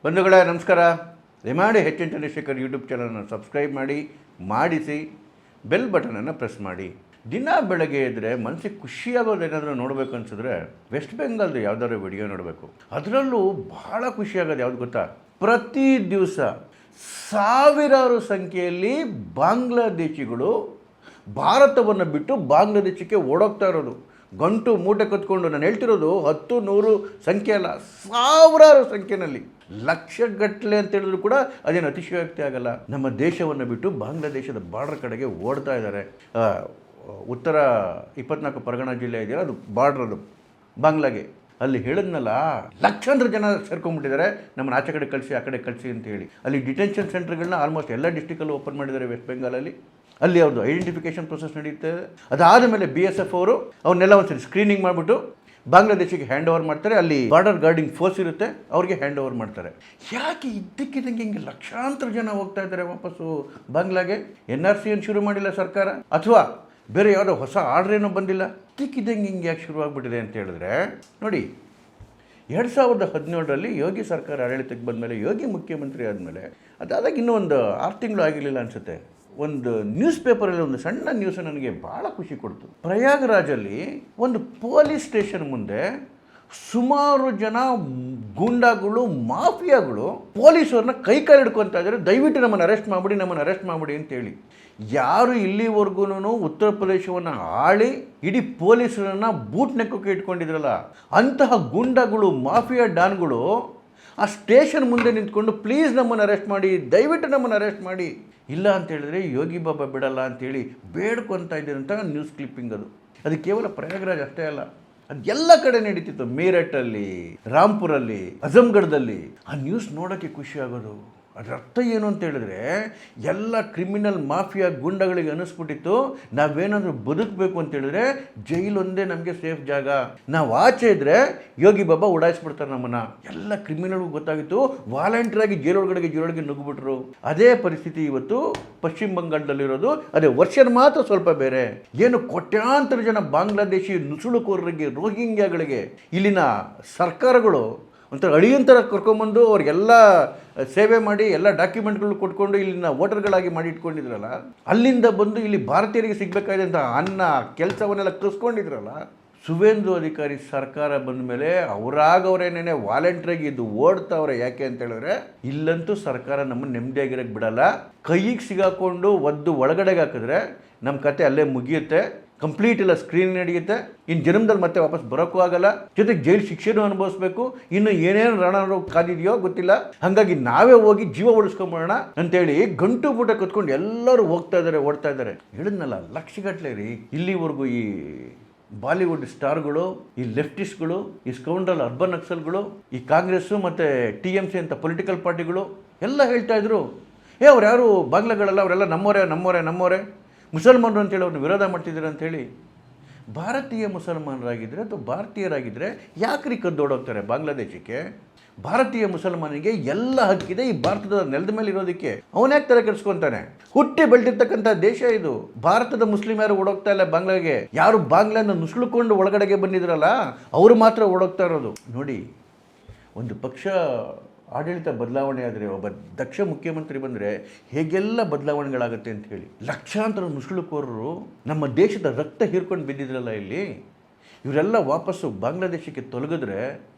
ಬಂಧುಗಳೇ ನಮಸ್ಕಾರ. ದಯಮಾಡಿ ಹೆಚ್ಚಿನ ಚಂದ್ರಶೇಖರ್ ಯೂಟ್ಯೂಬ್ ಚಾನಲ್ನ ಸಬ್ಸ್ಕ್ರೈಬ್ ಮಾಡಿಸಿ ಬೆಲ್ ಬಟನನ್ನು ಪ್ರೆಸ್ ಮಾಡಿ. ದಿನ ಬೆಳಗ್ಗೆ ಇದ್ದರೆ ಮನಸ್ಸಿಗೆ ಖುಷಿಯಾಗೋದೇನಾದರೂ ನೋಡಬೇಕು ಅನಿಸಿದ್ರೆ ವೆಸ್ಟ್ ಬೆಂಗಾಲ್ದು ಯಾವುದಾದ್ರು ವಿಡಿಯೋ ನೋಡಬೇಕು. ಅದರಲ್ಲೂ ಭಾಳ ಖುಷಿಯಾಗೋದು ಯಾವ್ದು ಗೊತ್ತಾ? ಪ್ರತಿ ದಿವಸ ಸಾವಿರಾರು ಸಂಖ್ಯೆಯಲ್ಲಿ ಬಾಂಗ್ಲಾದೇಶಿಗಳು ಭಾರತವನ್ನು ಬಿಟ್ಟು ಬಾಂಗ್ಲಾದೇಶಕ್ಕೆ ಓಡೋಗ್ತಾ ಇರೋದು. ಗಂಟು ಮೂಟೆ ಕತ್ಕೊಂಡು, ನಾನು ಹೇಳ್ತಿರೋದು 10-100 ಸಂಖ್ಯೆ ಅಲ್ಲ, ಸಾವಿರಾರು ಸಂಖ್ಯೆಯಲ್ಲಿ, ಲಕ್ಷಗಟ್ಟಲೆ ಅಂತ ಹೇಳಿದ್ರು ಕೂಡ ಅದೇನು ಅತಿಶಯೋಕ್ತಿ ಆಗಲ್ಲ. ನಮ್ಮ ದೇಶವನ್ನು ಬಿಟ್ಟು ಬಾಂಗ್ಲಾದೇಶದ ಬಾರ್ಡರ್ ಕಡೆಗೆ ಓಡ್ತಾ ಇದ್ದಾರೆ. ಉತ್ತರ 24 ಪರಗಣ ಜಿಲ್ಲೆ ಇದೆಯಲ್ಲ, ಅದು ಬಾರ್ಡ್ರ್, ಅದು ಬಾಂಗ್ಲಾಗೆ. ಅಲ್ಲಿ ಹೇಳಿದ್ನಲ್ಲ, ಲಕ್ಷಾಂತರ ಜನ ಸೇರ್ಕೊಂಡ್ಬಿಟ್ಟಿದ್ದಾರೆ, ನಮ್ಮನ್ನು ಆಚೆ ಕಡೆ ಕಳಿಸಿ ಆ ಕಡೆ ಕಳಿಸಿ ಅಂತ ಹೇಳಿ. ಅಲ್ಲಿ ಡಿಟೆನ್ಷನ್ ಸೆಂಟರ್ಗಳನ್ನ ಆಲ್ಮೋಸ್ಟ್ ಎಲ್ಲ ಡಿಸ್ಟಿಕಲ್ಲೂ ಓಪನ್ ಮಾಡಿದ್ದಾರೆ ವೆಸ್ಟ್ ಬೆಂಗಾಲಲ್ಲಿ. ಅಲ್ಲಿ ಅವ್ರದ್ದು ಐಡೆಂಟಿಫಿಕೇಷನ್ ಪ್ರೊಸೆಸ್ ನಡೀತದೆ. ಅದಾದ ಮೇಲೆ BSF ಅವರು ಅವ್ರನ್ನೆಲ್ಲ ಒಂದ್ಸರಿ ಸ್ಕ್ರೀನಿಂಗ್ ಮಾಡಿಬಿಟ್ಟು ಬಾಂಗ್ಲಾದೇಶಿಗೆ ಹ್ಯಾಂಡ್ ಓವರ್ ಮಾಡ್ತಾರೆ. ಅಲ್ಲಿ ಬಾರ್ಡರ್ ಗಾರ್ಡಿಂಗ್ ಫೋರ್ಸ್ ಇರುತ್ತೆ, ಅವ್ರಿಗೆ ಹ್ಯಾಂಡ್ ಓವರ್ ಮಾಡ್ತಾರೆ. ಯಾಕೆ ಇದ್ದಕ್ಕಿದ್ದಂಗೆ ಹಿಂಗೆ ಲಕ್ಷಾಂತರ ಜನ ಹೋಗ್ತಾ ಇದ್ದಾರೆ ವಾಪಸ್ಸು ಬಾಂಗ್ಲಾಗೆ? NRC ಏನು ಶುರು ಮಾಡಿಲ್ಲ ಸರ್ಕಾರ, ಅಥವಾ ಬೇರೆ ಯಾವುದೋ ಹೊಸ ಆರ್ಡ್ರ್ ಏನೋ ಬಂದಿಲ್ಲ. ಇದ್ದಕ್ಕಿದ್ದಂಗೆ ಹಿಂಗೆ ಯಾಕೆ ಶುರುವಾಗ್ಬಿಟ್ಟಿದೆ ಅಂತ ಹೇಳಿದ್ರೆ, ನೋಡಿ, 2017ರಲ್ಲಿ ಯೋಗಿ ಸರ್ಕಾರ ಆಡಳಿತಕ್ಕೆ ಬಂದಮೇಲೆ, ಯೋಗಿ ಮುಖ್ಯಮಂತ್ರಿ ಆದಮೇಲೆ, ಅದಾದಾಗ ಇನ್ನೂ ಒಂದು 6 ತಿಂಗಳು ಆಗಿರಲಿಲ್ಲ ಅನಿಸುತ್ತೆ, ಒಂದು ನ್ಯೂಸ್ ಪೇಪರಲ್ಲಿ ಒಂದು ಸಣ್ಣ ನ್ಯೂಸ್ ನನಗೆ ಭಾಳ ಖುಷಿ ಕೊಡ್ತು. ಪ್ರಯಾಗ್ರಾಜಲ್ಲಿ ಒಂದು ಪೊಲೀಸ್ ಸ್ಟೇಷನ್ ಮುಂದೆ ಸುಮಾರು ಜನ ಗೂಂಡಾಗಳು, ಮಾಫಿಯಾಗಳು ಪೊಲೀಸರನ್ನ ಕೈಕಾಲು ಹಿಡ್ಕೊತಾ ಇದ್ದಾರೆ, ದಯವಿಟ್ಟು ನಮ್ಮನ್ನು ಅರೆಸ್ಟ್ ಮಾಡಿಬಿಡಿ ಅಂತೇಳಿ. ಯಾರು ಇಲ್ಲಿವರೆಗೂ ಉತ್ತರ ಪ್ರದೇಶವನ್ನು ಆಳಿ ಇಡೀ ಪೊಲೀಸರನ್ನು ಬೂಟ್ ನೆಕ್ಕೋಕೆ ಇಟ್ಕೊಂಡಿದ್ರಲ್ಲ, ಅಂತಹ ಗೂಂಡಾಗಳು, ಮಾಫಿಯಾ ಡಾನ್ಗಳು ಆ ಸ್ಟೇಷನ್ ಮುಂದೆ ನಿಂತ್ಕೊಂಡು ಪ್ಲೀಸ್ ನಮ್ಮನ್ನು ಅರೆಸ್ಟ್ ಮಾಡಿ, ದಯವಿಟ್ಟು ನಮ್ಮನ್ನು ಅರೆಸ್ಟ್ ಮಾಡಿ, ಇಲ್ಲ ಅಂತ ಹೇಳಿದ್ರೆ ಯೋಗಿ ಬಾಬಾ ಬಿಡಲ್ಲ ಅಂತೇಳಿ ಬೇಡ್ಕೊತಾ ಇದ್ದೀರಂತ ನ್ಯೂಸ್ ಕ್ಲಿಪ್ಪಿಂಗ್. ಅದು ಕೇವಲ ಪ್ರಯಾಗ್ರಾಜ್ ಅಷ್ಟೇ ಅಲ್ಲ, ಅದು ಎಲ್ಲ ಕಡೆ ನಡೀತಿತ್ತು. ಮೀರಟ್ಟಲ್ಲಿ, ರಾಂಪುರಲ್ಲಿ, ಅಜಮ್ಗಢದಲ್ಲಿ. ಆ ನ್ಯೂಸ್ ನೋಡೋಕ್ಕೆ ಖುಷಿ ಆಗೋದು. ಅದರ ಅರ್ಥ ಏನು ಅಂತ ಹೇಳಿದ್ರೆ, ಎಲ್ಲ ಕ್ರಿಮಿನಲ್ ಮಾಫಿಯಾ ಗುಂಡಗಳಿಗೆ ಅನ್ನಿಸ್ಬಿಟ್ಟಿತ್ತು, ನಾವೇನಾದರೂ ಬದುಕಬೇಕು ಅಂತ ಹೇಳಿದ್ರೆ ಜೈಲೊಂದೇ ನಮಗೆ ಸೇಫ್ ಜಾಗ, ನಾವು ಆಚೆ ಇದ್ದರೆ ಯೋಗಿ ಬಾಬಾ ಉಡಾಯಿಸ್ಬಿಡ್ತಾರೆ ನಮ್ಮನ್ನು. ಎಲ್ಲ ಕ್ರಿಮಿನಲ್ಗೂ ಗೊತ್ತಾಗಿತ್ತು, ವಾಲಂಟಿಯರಾಗಿ ಜೈಲೊಳಗೆ ನುಗ್ಗಿಬಿಟ್ರು. ಅದೇ ಪರಿಸ್ಥಿತಿ ಇವತ್ತು ಪಶ್ಚಿಮ ಬಂಗಾಳದಲ್ಲಿರೋದು. ಅದೇ ವರ್ಷದ ಮಾತ್ರ ಸ್ವಲ್ಪ ಬೇರೆ. ಏನು ಕೋಟ್ಯಾಂತರ ಜನ ಬಾಂಗ್ಲಾದೇಶಿ ನುಸುಳುಕೋರರಿಗೆ, ರೋಹಿಂಗ್ಯಾಗಳಿಗೆ ಇಲ್ಲಿನ ಸರ್ಕಾರಗಳು ಒಂಥರ ಅಳಿಯಂತರ ಕರ್ಕೊಂಬಂದು ಅವ್ರಿಗೆಲ್ಲ ಸೇವೆ ಮಾಡಿ, ಎಲ್ಲ ಡಾಕ್ಯುಮೆಂಟ್ಗಳು ಕೊಟ್ಕೊಂಡು ಇಲ್ಲಿನ ವೋಟರ್ಗಳಾಗಿ ಮಾಡಿ ಇಟ್ಕೊಂಡಿದ್ರಲ್ಲ, ಅಲ್ಲಿಂದ ಬಂದು ಇಲ್ಲಿ ಭಾರತೀಯರಿಗೆ ಸಿಗಬೇಕಾಗಿದೆ ಅಂತ ಅನ್ನ ಕೆಲಸವನ್ನೆಲ್ಲ ಕಸ್ಕೊಂಡಿದ್ರಲ್ಲ. ಸುವೇಂದು ಅಧಿಕಾರಿ ಸರ್ಕಾರ ಬಂದ ಮೇಲೆ ಅವರಾಗವ್ರೇನೇ ವಾಲಂಟ್ರಿಯಾಗಿ ಇದು ಓಡ್ತಾವ್ರೆ. ಯಾಕೆ ಅಂತ ಹೇಳಿದ್ರೆ, ಇಲ್ಲಂತೂ ಸರ್ಕಾರ ನಮ್ಮನ್ನು ನೆಮ್ಮದಿಯಾಗಿರೋಕ್ಕೆ ಬಿಡಲ್ಲ. ಕೈಗೆ ಸಿಗಾಕೊಂಡು ಒದ್ದು ಒಳಗಡೆಗೆ ಹಾಕಿದ್ರೆ ನಮ್ಮ ಕತೆ ಅಲ್ಲೇ ಮುಗಿಯುತ್ತೆ, ಕಂಪ್ಲೀಟ್ ಇಲ್ಲ, ಸ್ಕ್ರೀನ್ ನಡೆಯುತ್ತೆ. ಇನ್ನು ಜನ್ಮದಲ್ಲಿ ಮತ್ತೆ ವಾಪಸ್ ಬರೋಕ್ಕೂ ಆಗಲ್ಲ, ಜೊತೆಗೆ ಜೈಲು ಶಿಕ್ಷೆನೂ ಅನುಭವಿಸ್ಬೇಕು. ಇನ್ನು ಏನೇನು ರಣ ಕಾದಿದೆಯೋ ಗೊತ್ತಿಲ್ಲ. ಹಾಗಾಗಿ ನಾವೇ ಹೋಗಿ ಜೀವ ಉಳಿಸ್ಕೊಂಬೋಣ ಅಂತೇಳಿ ಗಂಟು ಬೂಟ ಕತ್ಕೊಂಡು ಎಲ್ಲರೂ ಓಡ್ತಾ ಇದ್ದಾರೆ. ಹೇಳಿದ್ನಲ್ಲ, ಲಕ್ಷಗಟ್ಟಲೆ ರೀ. ಇಲ್ಲಿವರೆಗೂ ಈ ಬಾಲಿವುಡ್ ಸ್ಟಾರ್ಗಳು, ಈ ಲೆಫ್ಟಿಸ್ಟ್ಗಳು, ಈ ಸ್ಕೌಂಡ್ರಲ್ ಅರ್ಬನ್ ನಕ್ಸಲ್ಗಳು, ಈ ಕಾಂಗ್ರೆಸ್ಸು ಮತ್ತು TMC ಅಂತ ಪೊಲಿಟಿಕಲ್ ಪಾರ್ಟಿಗಳು ಎಲ್ಲ ಹೇಳ್ತಾ ಇದ್ರು, ಅವ್ರು ಯಾರು ಬಾಂಗ್ಲಾಗಳಲ್ಲ, ಅವರೆಲ್ಲ ನಮ್ಮವರೇ ಮುಸಲ್ಮಾನರು ಅಂತೇಳಿ ಅವ್ರನ್ನ ವಿರೋಧ ಮಾಡ್ತಿದ್ದಾರೆ ಅಂಥೇಳಿ. ಭಾರತೀಯ ಮುಸಲ್ಮಾನರಾಗಿದ್ದರೆ ಅಥವಾ ಭಾರತೀಯರಾಗಿದ್ದರೆ ಯಾಕ್ರಿ ಕದ್ದೋಡೋಗ್ತಾರೆ ಬಾಂಗ್ಲಾದೇಶಕ್ಕೆ? ಭಾರತೀಯ ಮುಸಲ್ಮಾನಿಗೆ ಎಲ್ಲ ಹಕ್ಕಿದೆ ಈ ಭಾರತದ ನೆಲದ ಮೇಲೆ ಇರೋದಕ್ಕೆ. ಅವನ್ಯಾಕೆ ತಲೆ ಕೆಡಿಸ್ಕೊತಾನೆ? ಹುಟ್ಟಿ ಬೆಳೆದಿರ್ತಕ್ಕಂಥ ದೇಶ ಇದು. ಭಾರತದ ಮುಸ್ಲಿಮ್ ಯಾರು ಓಡೋಗ್ತಾ ಇಲ್ಲ ಬಾಂಗ್ಲಾಗೆ. ಯಾರು ಬಾಂಗ್ಲಾನ ನುಸುಳುಕೊಂಡು ಒಳಗಡೆಗೆ ಬಂದಿದ್ರಲ್ಲ, ಅವರು ಮಾತ್ರ ಓಡೋಗ್ತಾ ಇರೋದು. ನೋಡಿ, ಒಂದು ಪಕ್ಷ ಆಡಳಿತ ಬದಲಾವಣೆ ಆದರೆ, ಒಬ್ಬ ದಕ್ಷ ಮುಖ್ಯಮಂತ್ರಿ ಬಂದರೆ ಹೇಗೆಲ್ಲ ಬದಲಾವಣೆಗಳಾಗುತ್ತೆ ಅಂತ ಹೇಳಿ. ಲಕ್ಷಾಂತರ ನುಸುಳುಕೋರರು ನಮ್ಮ ದೇಶದ ರಕ್ತ ಹೀರ್ಕೊಂಡು ಬಿದ್ದಿದ್ರಲ್ಲ ಇಲ್ಲಿ, ಇವರೆಲ್ಲ ವಾಪಸ್ಸು ಬಾಂಗ್ಲಾದೇಶಕ್ಕೆ ತೊಲಗಿದ್ರೆ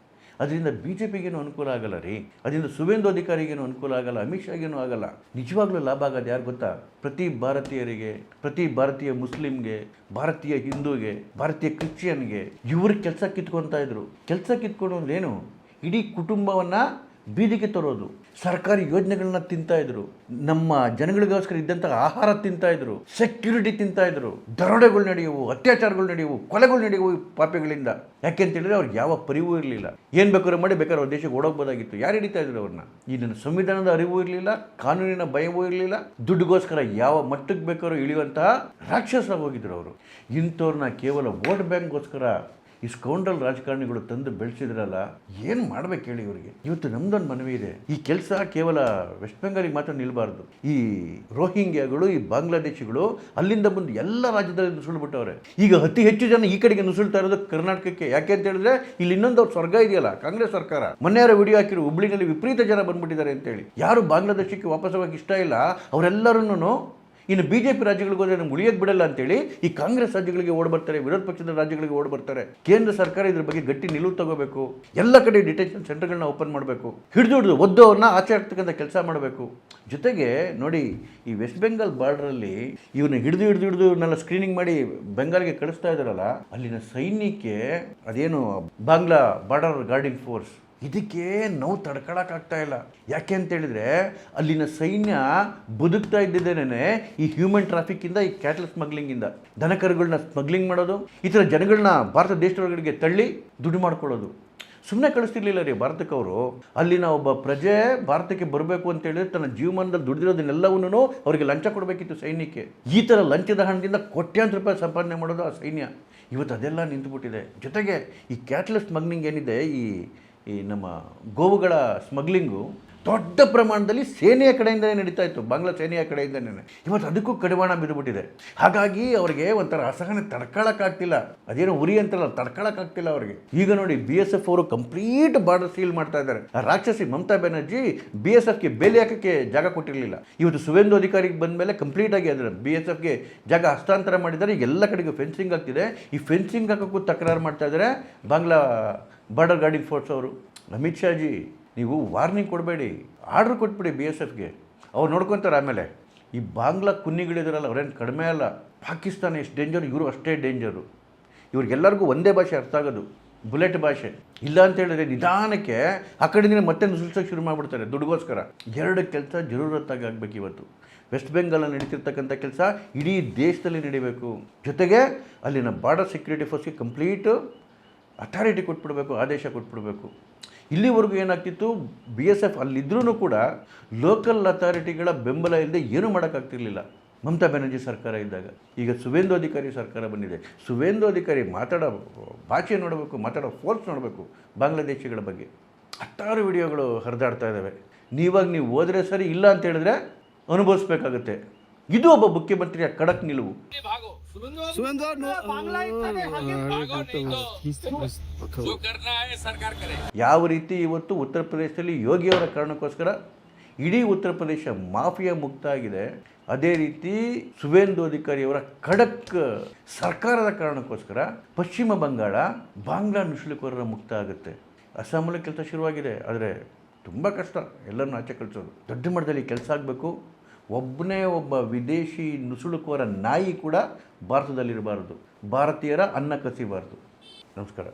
ಅದರಿಂದ BJPಗೇನು ಅನುಕೂಲ ಆಗಲ್ಲ ರೀ, ಅದರಿಂದ ಸುವೇಂದು ಅಧಿಕಾರಿಗೇನು ಅನುಕೂಲ ಆಗಲ್ಲ, ಅಮಿತ್ ಶಾಗೇನು ಆಗಲ್ಲ. ನಿಜವಾಗ್ಲೂ ಲಾಭ ಆಗೋದು ಯಾರು ಗೊತ್ತಾ? ಪ್ರತಿ ಭಾರತೀಯರಿಗೆ, ಪ್ರತಿ ಭಾರತೀಯ ಮುಸ್ಲಿಮ್ಗೆ, ಭಾರತೀಯ ಹಿಂದೂಗೆ, ಭಾರತೀಯ ಕ್ರಿಶ್ಚಿಯನ್ಗೆ. ಇವ್ರಿಗೆ ಕೆಲಸ ಕಿತ್ಕೊತಾ ಇದ್ರು. ಕೆಲಸ ಕಿತ್ಕೊಳ್ಳೋದೇನು? ಇಡೀ ಕುಟುಂಬವನ್ನು ಬೀದಿಗೆ ತರೋದು. ಸರ್ಕಾರಿ ಯೋಜನೆಗಳನ್ನ ತಿಂತಾಯಿದ್ರು, ನಮ್ಮ ಜನಗಳಿಗೋಸ್ಕರ ಇದ್ದಂಥ ಆಹಾರ ತಿಂತಾಯಿದ್ರು, ಸೆಕ್ಯೂರಿಟಿ ತಿಂತಾಯಿದ್ರು, ದರೋಡೆಗಳು ನಡೆಯುವು, ಅತ್ಯಾಚಾರಗಳು ನಡೆಯುವು, ಕೊಲೆಗಳು ನಡೆಯುವು ಪಾಪಿಗಳಿಂದ. ಯಾಕೆ ಅಂತ ಹೇಳಿದ್ರೆ ಅವ್ರಿಗೆ ಯಾವ ಪರಿವೂ ಇರಲಿಲ್ಲ. ಏನು ಬೇಕಾದ್ರೂ ಮಾಡಿ ಬೇಕಾದ್ರೆ ಅವ್ರ ದೇಶಕ್ಕೆ ಓಡೋಗ್ಬೋದಾಗಿತ್ತು. ಯಾರು ಹಿಡಿತಾ ಇದ್ರು ಅವ್ರನ್ನ? ಈ ನನ್ನ ಸಂವಿಧಾನದ ಅರಿವು ಇರಲಿಲ್ಲ, ಕಾನೂನಿನ ಭಯವೂ ಇರಲಿಲ್ಲ. ದುಡ್ಡುಗೋಸ್ಕರ ಯಾವ ಮಟ್ಟಕ್ಕೆ ಬೇಕಾದ್ರೂ ಇಳಿಯುವಂತಹ ರಾಕ್ಷಸರಾಗಿ ಹೋಗಿದ್ರು ಅವರು. ಇಂಥವ್ರನ್ನ ಕೇವಲ ವೋಟ್ ಬ್ಯಾಂಕ್ಗೋಸ್ಕರ ಈ ಸ್ಕೌಂಡಲ್ ರಾಜಕಾರಣಿಗಳು ತಂದು ಬೆಳೆಸಿದ್ರಲ್ಲ, ಏನು ಮಾಡ್ಬೇಕು ಹೇಳಿ ಇವರಿಗೆ. ಇವತ್ತು ನಮ್ದೊಂದು ಮನವಿ ಇದೆ, ಈ ಕೆಲಸ ಕೇವಲ ವೆಸ್ಟ್ ಬೆಂಗಾಲಿಗೆ ಮಾತ್ರ ನಿಲ್ಬಾರ್ದು. ಈ ರೋಹಿಂಗ್ಯಾಗಳು, ಈ ಬಾಂಗ್ಲಾದೇಶಿಗಳು ಅಲ್ಲಿಂದ ಬಂದು ಎಲ್ಲ ರಾಜ್ಯದಲ್ಲಿ ನುಸುಳ್ಬಿಟ್ಟವ್ರೆ. ಈಗ ಅತಿ ಹೆಚ್ಚು ಜನ ಈ ಕಡೆಗೆ ನುಸುಳ್ತಾ ಇರೋದು ಕರ್ನಾಟಕಕ್ಕೆ. ಯಾಕೆ ಅಂತ ಹೇಳಿದ್ರೆ ಇಲ್ಲಿ ಇನ್ನೊಂದು ಅವ್ರ ಸ್ವರ್ಗ ಇದೆಯಲ್ಲ, ಕಾಂಗ್ರೆಸ್ ಸರ್ಕಾರ. ಮೊನ್ನೆ ಯಾರೋ ವಿಡಿಯೋ ಹಾಕಿರು, ಹುಬ್ಳಿನಲ್ಲಿ ವಿಪರೀತ ಜನ ಬಂದ್ಬಿಟ್ಟಿದ್ದಾರೆ ಅಂತೇಳಿ. ಯಾರು ಬಾಂಗ್ಲಾದೇಶಕ್ಕೆ ವಾಪಸ್ ಹೋಗಕ್ಕೆ ಇಷ್ಟ ಇಲ್ಲ, ಅವರೆಲ್ಲರನ್ನು ಇನ್ನು BJP ರಾಜ್ಯಗಳಿಗೆ ಹೋದರೆ ನಮ್ಗೆ ಉಳಿಯೋಕ್ಕೆ ಬಿಡಲ್ಲ ಅಂತೇಳಿ ಈ ಕಾಂಗ್ರೆಸ್ ರಾಜ್ಯಗಳಿಗೆ ಓಡ್ಬರ್ತಾರೆ, ವಿರೋಧ ಪಕ್ಷದ ರಾಜ್ಯಗಳಿಗೆ ಓಡ್ಬರ್ತಾರೆ. ಕೇಂದ್ರ ಸರ್ಕಾರ ಇದ್ರ ಬಗ್ಗೆ ಗಟ್ಟಿ ನಿಲುವು ತಗೋಬೇಕು. ಎಲ್ಲ ಕಡೆ ಡಿಟೆನ್ಷನ್ ಸೆಂಟರ್ಗಳನ್ನ ಓಪನ್ ಮಾಡಬೇಕು. ಹಿಡಿದು ಒದ್ದವ್ರನ್ನ ಆಚೆ ಆಗ್ತಕ್ಕಂಥ ಕೆಲಸ ಮಾಡಬೇಕು. ಜೊತೆಗೆ ನೋಡಿ, ಈ ವೆಸ್ಟ್ ಬೆಂಗಾಲ್ ಬಾರ್ಡ್ರಲ್ಲಿ ಇವನ್ನ ಹಿಡಿದು ಇವನ್ನೆಲ್ಲ ಸ್ಕ್ರೀನಿಂಗ್ ಮಾಡಿ ಬೆಂಗಾಲ್ಗೆ ಕಳಿಸ್ತಾ ಇದ್ದಾರಲ್ಲ, ಅಲ್ಲಿನ ಸೈನ್ಯಕ್ಕೆ ಅದೇನು ಬಾಂಗ್ಲಾ ಬಾರ್ಡರ್ ಗಾರ್ಡಿಂಗ್ ಫೋರ್ಸ್, ಇದಕ್ಕೆ ನೋವು ತಡ್ಕೊಳಕ್ಕಾಗ್ತಾ ಇಲ್ಲ. ಯಾಕೆ ಅಂತ ಹೇಳಿದ್ರೆ ಅಲ್ಲಿನ ಸೈನ್ಯ ಬದುಕ್ತಾ ಇದ್ದಿದ್ದೇನೆ ಈ ಹ್ಯೂಮನ್ ಟ್ರಾಫಿಕ್ಕಿಂದ, ಈ ಕ್ಯಾಟಲ್ ಸ್ಮಗ್ಲಿಂಗಿಂದ. ದನಕರುಗಳನ್ನ ಸ್ಮಗ್ಲಿಂಗ್ ಮಾಡೋದು, ಈ ಥರ ಜನಗಳನ್ನ ಭಾರತ ದೇಶದೊಳಗಡೆಗೆ ತಳ್ಳಿ ದುಡ್ಡು ಮಾಡ್ಕೊಳ್ಳೋದು. ಸುಮ್ಮನೆ ಕಳಿಸ್ತಿರ್ಲಿಲ್ಲ ರೀ ಭಾರತಕ್ಕೆ ಅವರು. ಅಲ್ಲಿನ ಒಬ್ಬ ಪ್ರಜೆ ಭಾರತಕ್ಕೆ ಬರಬೇಕು ಅಂತ ಹೇಳಿದ್ರೆ ತನ್ನ ಜೀವಮಾನದಲ್ಲಿ ದುಡಿದಿರೋದನ್ನೆಲ್ಲವನ್ನೂ ಅವರಿಗೆ ಲಂಚ ಕೊಡಬೇಕಿತ್ತು ಸೈನ್ಯಕ್ಕೆ. ಈ ಥರ ಲಂಚದ ಹಣದಿಂದ ಕೋಟ್ಯಾಂತರ ರೂಪಾಯಿ ಸಂಪಾದನೆ ಮಾಡೋದು ಆ ಸೈನ್ಯ. ಇವತ್ತು ಅದೆಲ್ಲ ನಿಂತುಬಿಟ್ಟಿದೆ. ಜೊತೆಗೆ ಈ ಕ್ಯಾಟಲ್ ಸ್ಮಗ್ಲಿಂಗ್ ಏನಿದೆ, ಈ ನಮ್ಮ ಗೋವುಗಳ ಸ್ಮಗ್ಲಿಂಗು ದೊಡ್ಡ ಪ್ರಮಾಣದಲ್ಲಿ ಸೇನೆಯ ಕಡೆಯಿಂದಲೇ ನಡೀತಾ ಇತ್ತು, ಬಾಂಗ್ಲಾ ಸೇನೆಯ ಕಡೆಯಿಂದನೇ. ಇವತ್ತು ಅದಕ್ಕೂ ಕಡಿವಾಣ ಬಿದ್ದುಬಿಟ್ಟಿದೆ. ಹಾಗಾಗಿ ಅವರಿಗೆ ಒಂಥರ ಅಸಹನೆ ತಡ್ಕೊಳಕ್ಕಾಗ್ತಿಲ್ಲ. ಅದೇನೋ ಉರಿ ಅಂತಲ್ಲ, ತಡ್ಕೊಳಕ್ಕಾಗ್ತಿಲ್ಲ ಅವರಿಗೆ. ಈಗ ನೋಡಿ, BSF ಅವರು ಕಂಪ್ಲೀಟ್ ಬಾರ್ಡರ್ ಸೀಲ್ ಮಾಡ್ತಾ ಇದ್ದಾರೆ. ರಾಕ್ಷಸಿ ಮಮತಾ ಬ್ಯಾನರ್ಜಿ BSFಗೆ ಬೇಲಿ ಹಾಕೋಕ್ಕೆ ಜಾಗ ಕೊಟ್ಟಿರಲಿಲ್ಲ. ಇವತ್ತು ಸುವೇಂದು ಅಧಿಕಾರಿಗೆ ಬಂದ ಮೇಲೆ ಕಂಪ್ಲೀಟಾಗಿ ಅದರ BSFಗೆ ಜಾಗ ಹಸ್ತಾಂತರ ಮಾಡಿದ್ದಾರೆ. ಈಗ ಎಲ್ಲ ಕಡೆಗೂ ಫೆನ್ಸಿಂಗ್ ಆಗ್ತಿದೆ. ಈ ಫೆನ್ಸಿಂಗ್ ಹಾಕೋಕ್ಕೂ ತಕರಾರು ಮಾಡ್ತಾ ಇದ್ದಾರೆ ಬಾಂಗ್ಲಾ ಬಾರ್ಡರ್ ಗಾರ್ಡಿಂಗ್ ಫೋರ್ಸ್ ಅವರು. ಅಮಿತ್ ಶಾಜಿ, ನೀವು ವಾರ್ನಿಂಗ್ ಕೊಡಬೇಡಿ, ಆರ್ಡ್ರ್ ಕೊಟ್ಬಿಡಿ BSFಗೆ, ಅವ್ರು ನೋಡ್ಕೊತಾರೆ. ಆಮೇಲೆ ಈ ಬಾಂಗ್ಲಾ ಕುನ್ನಿಗಳಿದಾರಲ್ಲ, ಅವ್ರೇನು ಕಡಿಮೆ ಅಲ್ಲ. ಪಾಕಿಸ್ತಾನ ಎಷ್ಟು ಡೇಂಜರು, ಇವರು ಅಷ್ಟೇ ಡೇಂಜರು. ಇವ್ರಿಗೆಲ್ಲರಿಗೂ ಒಂದೇ ಭಾಷೆ ಅರ್ಥ ಆಗೋದು, ಬುಲೆಟ್ ಭಾಷೆ. ಇಲ್ಲ ಅಂತ ಹೇಳಿದ್ರೆ ನಿಧಾನಕ್ಕೆ ಆ ಕಡೆಯಿಂದ ಮತ್ತೆ ನುಸುಳ್ಸೋಕ್ಕೆ ಶುರು ಮಾಡಿಬಿಡ್ತಾರೆ ದುಡ್ಡುಗೋಸ್ಕರ. ಎರಡು ಕೆಲಸ ಜರೂರತ್ತಾಗಿ ಆಗಬೇಕು. ಇವತ್ತು ವೆಸ್ಟ್ ಬೆಂಗಾಲಲ್ಲಿ ನಡೀತಿರ್ತಕ್ಕಂಥ ಕೆಲಸ ಇಡೀ ದೇಶದಲ್ಲಿ ನಡೀಬೇಕು. ಜೊತೆಗೆ ಅಲ್ಲಿನ ಬಾರ್ಡರ್ ಸೆಕ್ಯೂರಿಟಿ ಫೋರ್ಸ್ಗೆ ಕಂಪ್ಲೀಟು ಅಥಾರಿಟಿ ಕೊಟ್ಬಿಡ್ಬೇಕು, ಆದೇಶ ಕೊಟ್ಬಿಡ್ಬೇಕು. ಇಲ್ಲಿವರೆಗೂ ಏನಾಗ್ತಿತ್ತು, BSF ಅಲ್ಲಿದ್ರೂ ಕೂಡ ಲೋಕಲ್ ಅಥಾರಿಟಿಗಳ ಬೆಂಬಲ ಇಲ್ಲದೆ ಏನೂ ಮಾಡೋಕ್ಕಾಗ್ತಿರ್ಲಿಲ್ಲ ಮಮತಾ ಬ್ಯಾನರ್ಜಿ ಸರ್ಕಾರ ಇದ್ದಾಗ. ಈಗ ಸುವೇಂದು ಅಧಿಕಾರಿ ಸರ್ಕಾರ ಬಂದಿದೆ. ಸುವೇಂದು ಅಧಿಕಾರಿ ಮಾತಾಡೋ ಭಾಷೆ ನೋಡಬೇಕು, ಮಾತಾಡೋ ಫೋರ್ಸ್ ನೋಡಬೇಕು. ಬಾಂಗ್ಲಾದೇಶಿಗಳ ಬಗ್ಗೆ 10 ವಿಡಿಯೋಗಳು ಹರಿದಾಡ್ತಾ ಇದ್ದಾವೆ. ನೀವು ಹೋದರೆ ಸರಿ, ಇಲ್ಲ ಅಂತ ಹೇಳಿದ್ರೆ ಅನುಭವಿಸ್ಬೇಕಾಗುತ್ತೆ. ಇದು ಒಬ್ಬ ಮುಖ್ಯಮಂತ್ರಿಯ ಖಡಕ್ ನಿಲುವು. ಯಾವ ರೀತಿ ಇವತ್ತು ಉತ್ತರ ಪ್ರದೇಶದಲ್ಲಿ ಯೋಗಿಯವರ ಕಾರಣಕ್ಕೋಸ್ಕರ ಇಡೀ ಉತ್ತರ ಪ್ರದೇಶ ಮಾಫಿಯಾ ಮುಕ್ತ ಆಗಿದೆ, ಅದೇ ರೀತಿ ಸುವೇಂದು ಅಧಿಕಾರಿಯವರ ಖಡಕ್ ಸರ್ಕಾರದ ಕಾರಣಕ್ಕೋಸ್ಕರ ಪಶ್ಚಿಮ ಬಂಗಾಳ ಬಾಂಗ್ಲಾ ನುಸುಳುಕೋರರ ಮುಕ್ತ ಆಗುತ್ತೆ. ಅಸ್ಸಾಮಲ್ಲಿ ಕೆಲಸ ಶುರುವಾಗಿದೆ, ಆದರೆ ತುಂಬ ಕಷ್ಟ ಎಲ್ಲರನ್ನೂ ಆಚೆ ಕಳಿಸೋದು. ದೊಡ್ಡ ಮಟ್ಟದಲ್ಲಿ ಕೆಲಸ ಆಗಬೇಕು. ಒಬ್ಬ ವಿದೇಶಿ ನುಸುಳುಕೋರ ನಾಯಿ ಕೂಡ ಭಾರತದಲ್ಲಿರಬಾರದು. ಭಾರತೀಯರ ಅನ್ನ ಕಸಿಬಾರದು. ನಮಸ್ಕಾರ.